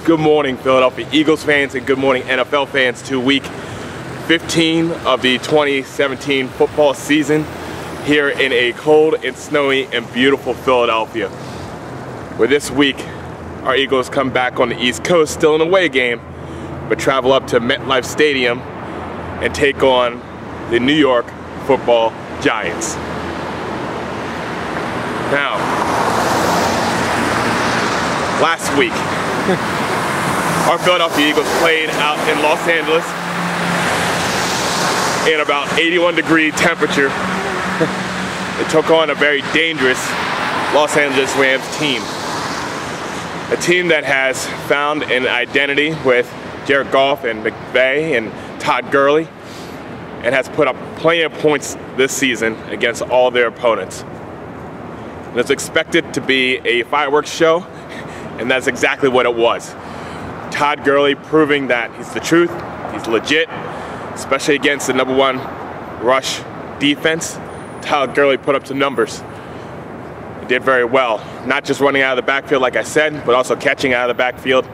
Good morning, Philadelphia Eagles fans, and good morning, NFL fans, to week 15 of the 2017 football season here in a cold and snowy and beautiful Philadelphia. Where this week, our Eagles come back on the East Coast, still an away game, but travel up to MetLife Stadium and take on the New York Football Giants. Now, last week, our Philadelphia Eagles played out in Los Angeles in about 81-degree temperature. It took on a very dangerous Los Angeles Rams team. A team that has found an identity with Jared Goff and McVay and Todd Gurley and has put up plenty of points this season against all their opponents. And it's expected to be a fireworks show, and that's exactly what it was. Todd Gurley proving that he's the truth, he's legit, especially against the #1 rush defense. Todd Gurley put up some numbers. He did very well, not just running out of the backfield like I said, but also catching out of the backfield.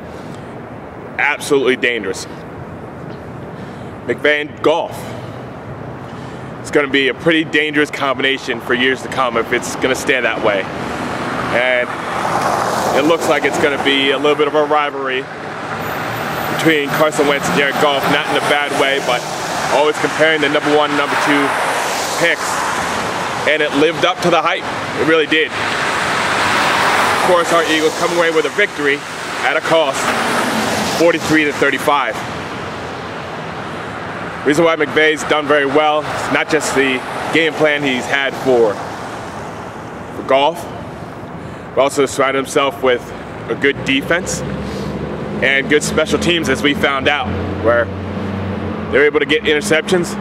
Absolutely dangerous. McVay and Goff. It's going to be a pretty dangerous combination for years to come if it's going to stay that way. And it looks like it's going to be a little bit of a rivalry between Carson Wentz and Jared Goff, not in a bad way, but always comparing the #1 and #2 picks. And it lived up to the hype. It really did. Of course, our Eagles come away with a victory at a cost, 43-35. Reason why McVay's done very well is not just the game plan he's had for Goff, but also surrounded himself with a good defense and good special teams, as we found out, where they're able to get interceptions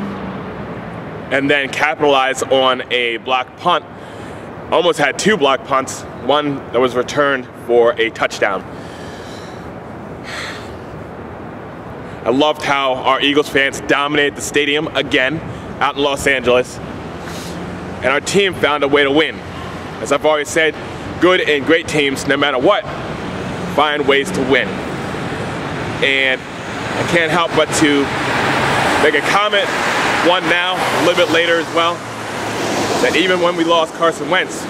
and then capitalize on a block punt. Almost had 2 block punts, one that was returned for a touchdown. I loved how our Eagles fans dominated the stadium again out in Los Angeles, and our team found a way to win. As I've always said, good and great teams, no matter what, find ways to win. And I can't help but to make a comment, one now, a little bit later as well, that even when we lost Carson Wentz,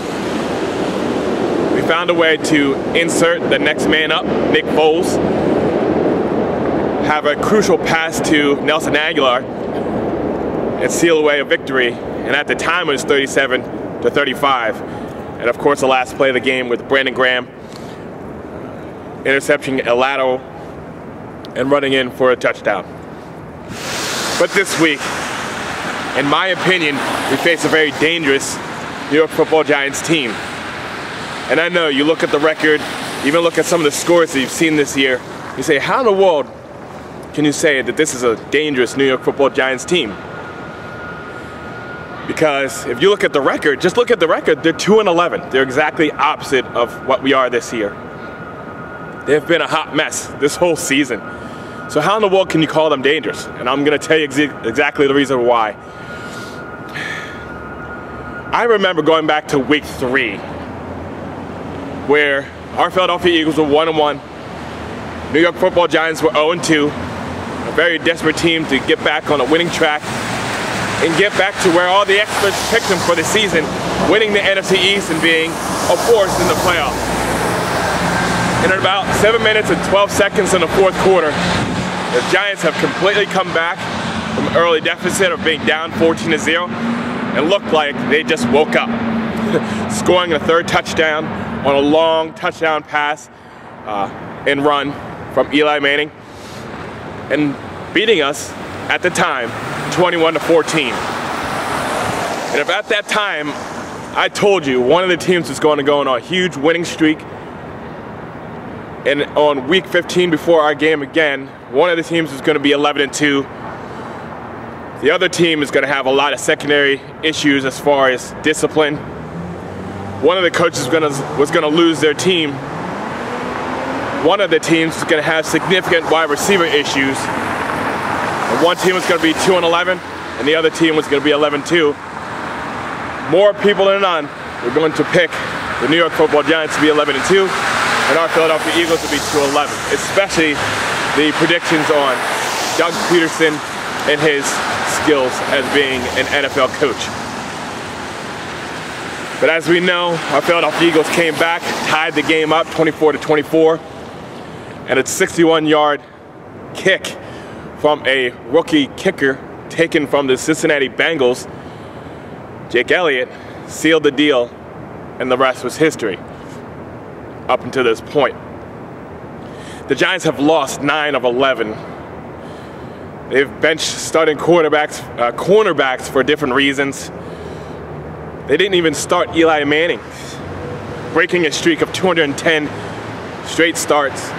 we found a way to insert the next man up, Nick Foles, have a crucial pass to Nelson Aguilar, and seal away a victory. And at the time it was 37-35. And of course the last play of the game with Brandon Graham intercepting a lateral and running in for a touchdown. But this week, in my opinion, we face a very dangerous New York Football Giants team. And I know you look at the record, even look at some of the scores that you've seen this year, you say, how in the world can you say that this is a dangerous New York Football Giants team? Because if you look at the record, just look at the record, they're 2-11. They're exactly opposite of what we are this year. They've been a hot mess this whole season. So how in the world can you call them dangerous? And I'm going to tell you exactly the reason why. I remember going back to week 3, where our Philadelphia Eagles were 1-1. New York Football Giants were 0-2. A very desperate team to get back on a winning track and get back to where all the experts picked them for the season, winning the NFC East and being a force in the playoffs. And in about 7 minutes and 12 seconds in the 4th quarter, the Giants have completely come back from an early deficit of being down 14-0 and looked like they just woke up, scoring a 3rd touchdown on a long touchdown pass and run from Eli Manning, and beating us at the time 21-14. And if at that time I told you one of the teams was going to go on a huge winning streak, and on week 15 before our game again, one of the teams was going to be 11-2. The other team is going to have a lot of secondary issues as far as discipline. One of the coaches was going to lose their team. One of the teams was going to have significant wide receiver issues. And one team was going to be 2-11, and the other team was going to be 11-2. More people than none were going to pick the New York Football Giants to be 11-2. and our Philadelphia Eagles will be 2-11, especially the predictions on Doug Peterson and his skills as being an NFL coach. But as we know, our Philadelphia Eagles came back, tied the game up 24-24, and a 61-yard kick from a rookie kicker taken from the Cincinnati Bengals, Jake Elliott, sealed the deal, and the rest was history up until this point. The Giants have lost 9 of 11. They've benched starting cornerbacks for different reasons. They didn't even start Eli Manning, breaking a streak of 210 straight starts.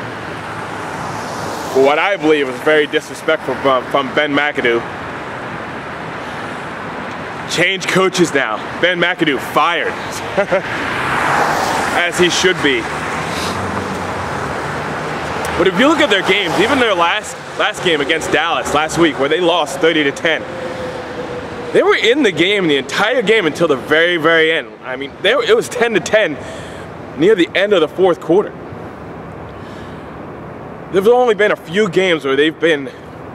For what I believe was very disrespectful from Ben McAdoo. Change coaches now. Ben McAdoo fired, as he should be. But if you look at their games, even their last game against Dallas last week, where they lost 30-10, they were in the game the entire game until the very, very end. I mean, it was 10-10 near the end of the fourth quarter. There's only been a few games where they've been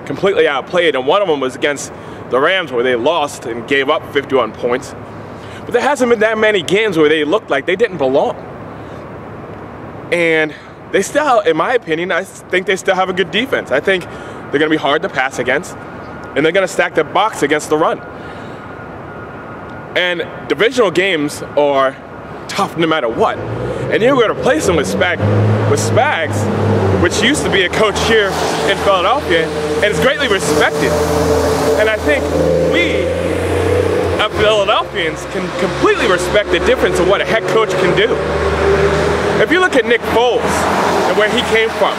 completely outplayed, and one of them was against the Rams, where they lost and gave up 51 points. But there hasn't been that many games where they looked like they didn't belong. And they still, in my opinion, I think they still have a good defense. I think they're going to be hard to pass against, and they're going to stack the box against the run. And divisional games are tough no matter what. And you're going to replace them with Spags, which used to be a coach here in Philadelphia, and is greatly respected. And I think we, as Philadelphians, can completely respect the difference of what a head coach can do. If you look at Nick Foles and where he came from,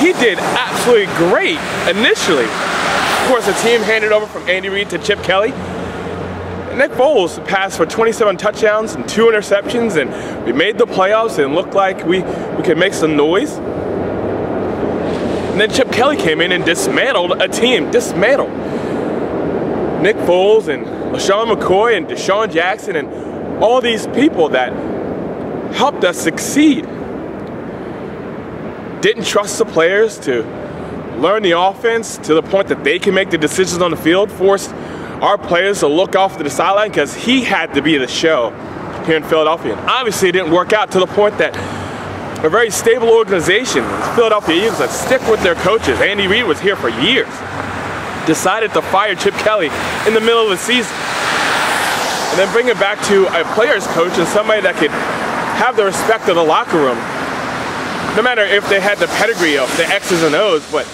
he did absolutely great initially. Of course, the team handed over from Andy Reid to Chip Kelly. And Nick Foles passed for 27 touchdowns and 2 interceptions, and we made the playoffs and looked like we could make some noise. And then Chip Kelly came in and dismantled a team. Dismantled. Nick Foles and LaShawn McCoy and Deshaun Jackson and all these people that helped us succeed didn't trust the players to learn the offense to the point that they can make the decisions on the field, forced our players to look off to the sideline because he had to be the show here in Philadelphia. And obviously it didn't work out to the point that a very stable organization, the Philadelphia Eagles, that stick with their coaches. Andy Reid was here for years. Decided to fire Chip Kelly in the middle of the season. And then bring it back to a player's coach and somebody that could have the respect of the locker room. No matter if they had the pedigree of the X's and O's, but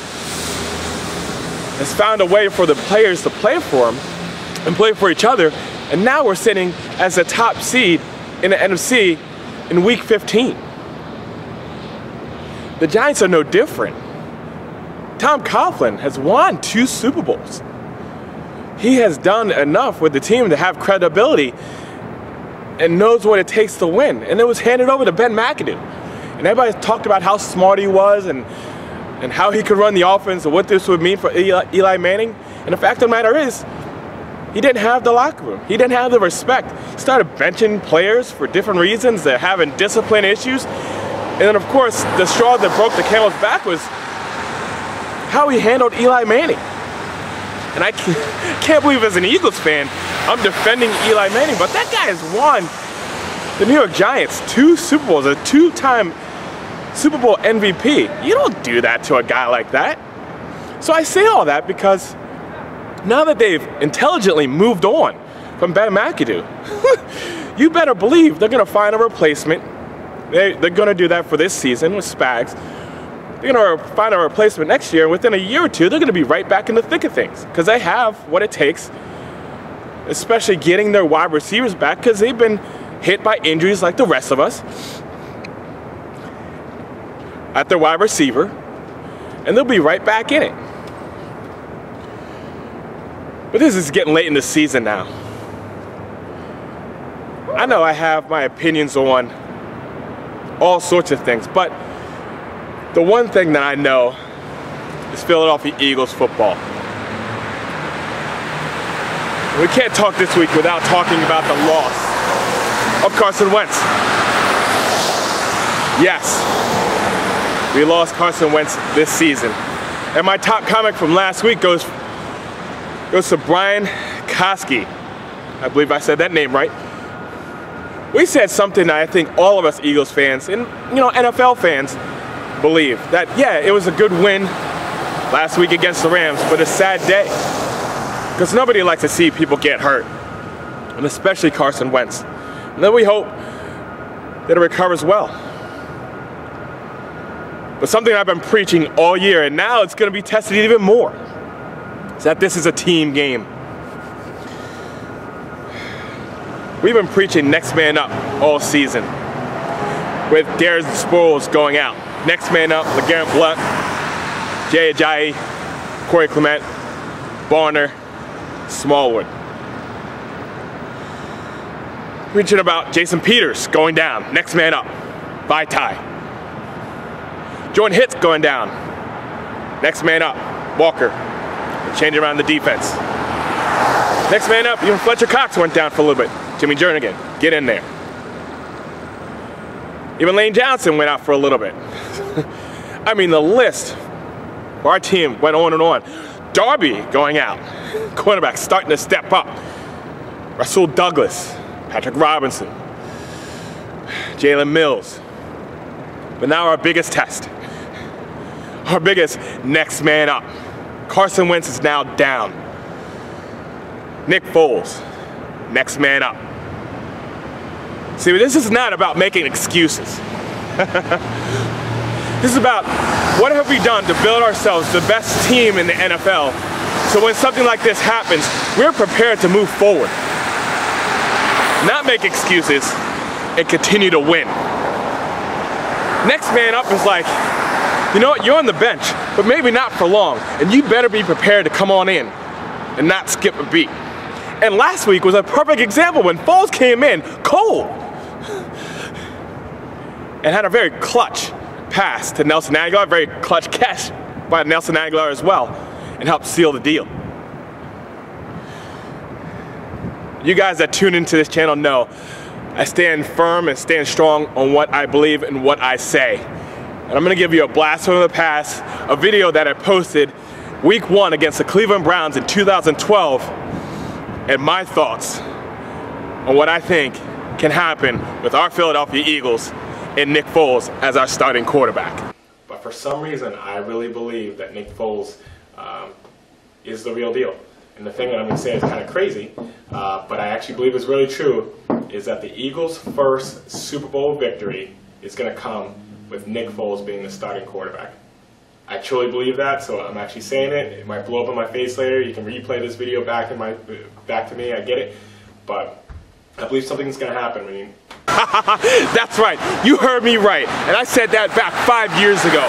has found a way for the players to play for him and play for each other. And now we're sitting as the top seed in the NFC in week 15. The Giants are no different. Tom Coughlin has won 2 Super Bowls. He has done enough with the team to have credibility and knows what it takes to win. And it was handed over to Ben McAdoo. And everybody talked about how smart he was and how he could run the offense and what this would mean for Eli Manning. And the fact of the matter is, he didn't have the locker room. He didn't have the respect. He started benching players for different reasons. They're having discipline issues. And then, of course, the straw that broke the camel's back was how he handled Eli Manning. And I can't believe as an Eagles fan, I'm defending Eli Manning, but that guy has won the New York Giants 2 Super Bowls, a 2-time Super Bowl MVP. You don't do that to a guy like that. So I say all that because now that they've intelligently moved on from Ben McAdoo, you better believe they're going to find a replacement. They're going to do that for this season with Spags. They're going to find a replacement next year. Within a year or two, they're going to be right back in the thick of things because they have what it takes, especially getting their wide receivers back because they've been hit by injuries like the rest of us at their wide receiver, and they'll be right back in it. But this is getting late in the season now. I know I have my opinions on all sorts of things, but the one thing that I know is Philadelphia Eagles football. We can't talk this week without talking about the loss of Carson Wentz. Yes, we lost Carson Wentz this season. And my top comment from last week goes to Brian Koski. I believe I said that name right. We said something that I think all of us Eagles fans and NFL fans believe, that yeah, it was a good win last week against the Rams, but a sad day. Because nobody likes to see people get hurt, and especially Carson Wentz. And then we hope that it recovers well. But something I've been preaching all year, and now it's going to be tested even more, is that this is a team game. We've been preaching next man up all season, with Darren Sproles going out. Next man up, LeGarrette Blount, Jay Ajayi, Corey Clement, Barner, Smallwood. Preaching about Jason Peters going down. Next man up, Vaitai. Jordan Hitz going down. Next man up, Walker. Changing around the defense. Next man up, even Fletcher Cox went down for a little bit. Jimmy Jernigan, get in there. Even Lane Johnson went out for a little bit. I mean, the list for our team went on and on. Darby going out. Cornerback starting to step up. Rasul Douglas, Patrick Robinson, Jalen Mills. But now our biggest test, our biggest next man up. Carson Wentz is now down. Nick Foles, next man up. See, this is not about making excuses. This is about what have we done to build ourselves the best team in the NFL, so when something like this happens, we're prepared to move forward. Not make excuses and continue to win. Next man up is like, you know what, you're on the bench, but maybe not for long, and you better be prepared to come on in and not skip a beat. And last week was a perfect example when Foles came in cold and had a very clutch pass to Nelson Aguilar, very clutch catch by Nelson Aguilar as well, and helped seal the deal. You guys that tune into this channel know I stand firm and stand strong on what I believe and what I say. And I'm going to give you a blast from the past, a video that I posted week 1 against the Cleveland Browns in 2012, and my thoughts on what I think can happen with our Philadelphia Eagles and Nick Foles as our starting quarterback. But for some reason, I really believe that Nick Foles is the real deal. And the thing that I'm going to say is kind of crazy, but I actually believe is really true, is that the Eagles' first Super Bowl victory is going to come with Nick Foles being the starting quarterback. I truly believe that, so I'm actually saying it. It might blow up in my face later. You can replay this video back to me. I get it, but I believe something's going to happen. I mean, that's right. You heard me right, and I said that back 5 years ago.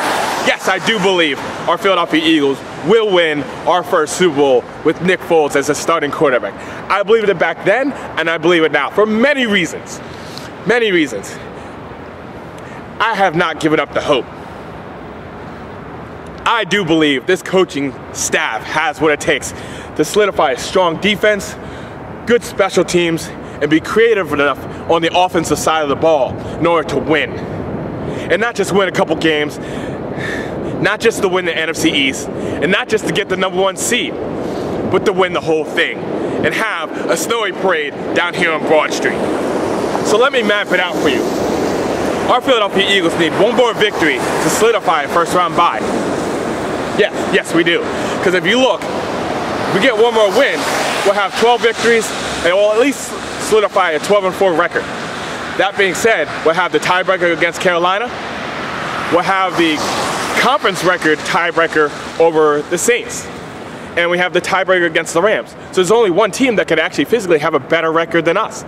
Yes, I do believe our Philadelphia Eagles will win our first Super Bowl with Nick Foles as a starting quarterback. I believed it back then, and I believe it now for many reasons. Many reasons. I have not given up the hope. I do believe this coaching staff has what it takes to solidify a strong defense, good special teams, and be creative enough on the offensive side of the ball in order to win. And not just win a couple games, not just to win the NFC East, and not just to get the #1 seed, but to win the whole thing and have a snowy parade down here on Broad Street. So let me map it out for you. Our Philadelphia Eagles need one more victory to solidify a first-round bye. Yes, we do. Because if you look, if we get one more win, we'll have 12 victories, and we'll at least solidify a 12-4 record. That being said, we'll have the tiebreaker against Carolina. We'll have the conference record tiebreaker over the Saints. And we have the tiebreaker against the Rams. So there's only one team that could actually physically have a better record than us,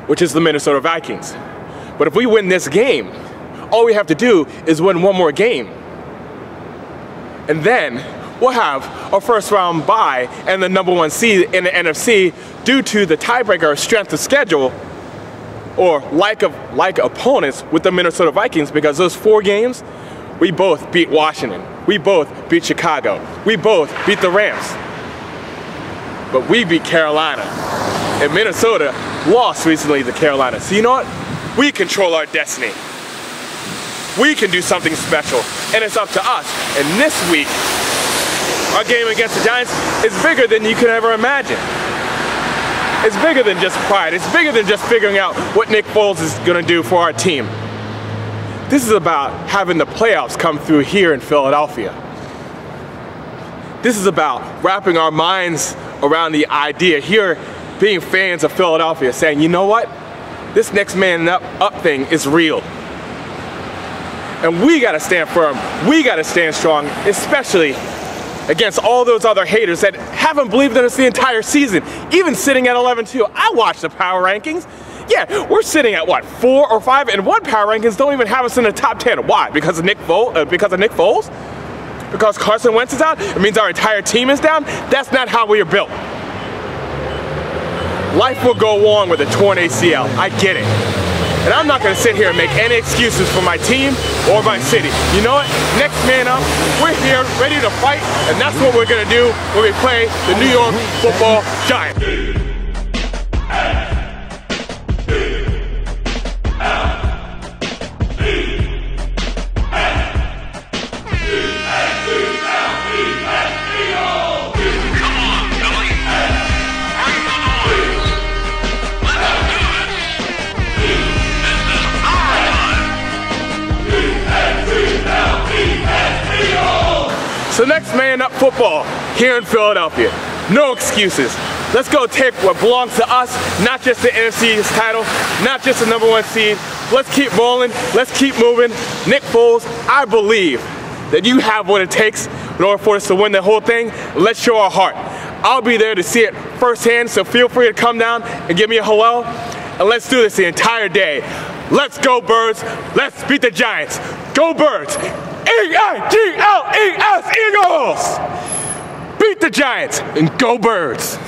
which is the Minnesota Vikings. But if we win this game, all we have to do is win one more game. And then we'll have our first-round bye and the #1 seed in the NFC due to the tiebreaker of strength of schedule, or like opponents with the Minnesota Vikings, because those 4 games, we both beat Washington. We both beat Chicago. We both beat the Rams. But we beat Carolina. And Minnesota lost recently to Carolina. So you know what? We control our destiny. We can do something special, and it's up to us. And this week, our game against the Giants is bigger than you could ever imagine. It's bigger than just pride. It's bigger than just figuring out what Nick Foles is going to do for our team. This is about having the playoffs come through here in Philadelphia. This is about wrapping our minds around the idea here, being fans of Philadelphia, saying, you know what? This next man up thing is real. And we got to stand firm. We got to stand strong, especially against all those other haters that haven't believed in us the entire season, even sitting at 11-2. I watched the power rankings. Yeah, we're sitting at what, 4 or 5, and one power rankings don't even have us in the top 10. Why? Because of Nick Foles? Because Carson Wentz is out? It means our entire team is down? That's not how we are built. Life will go on with a torn ACL. I get it. And I'm not going to sit here and make any excuses for my team or my city. You know what? Next man up, we're here ready to fight, and that's what we're going to do when we play the New York Football Giants. So next man up football here in Philadelphia. No excuses. Let's go take what belongs to us, not just the NFC title, not just the #1 seed. Let's keep rolling. Let's keep moving. Nick Foles, I believe that you have what it takes in order for us to win the whole thing. Let's show our heart. I'll be there to see it firsthand, so feel free to come down and give me a hello. And let's do this the entire day. Let's go, Birds. Let's beat the Giants. Go, Birds. E-I-G-L-E-S, Eagles! Beat the Giants and go Birds!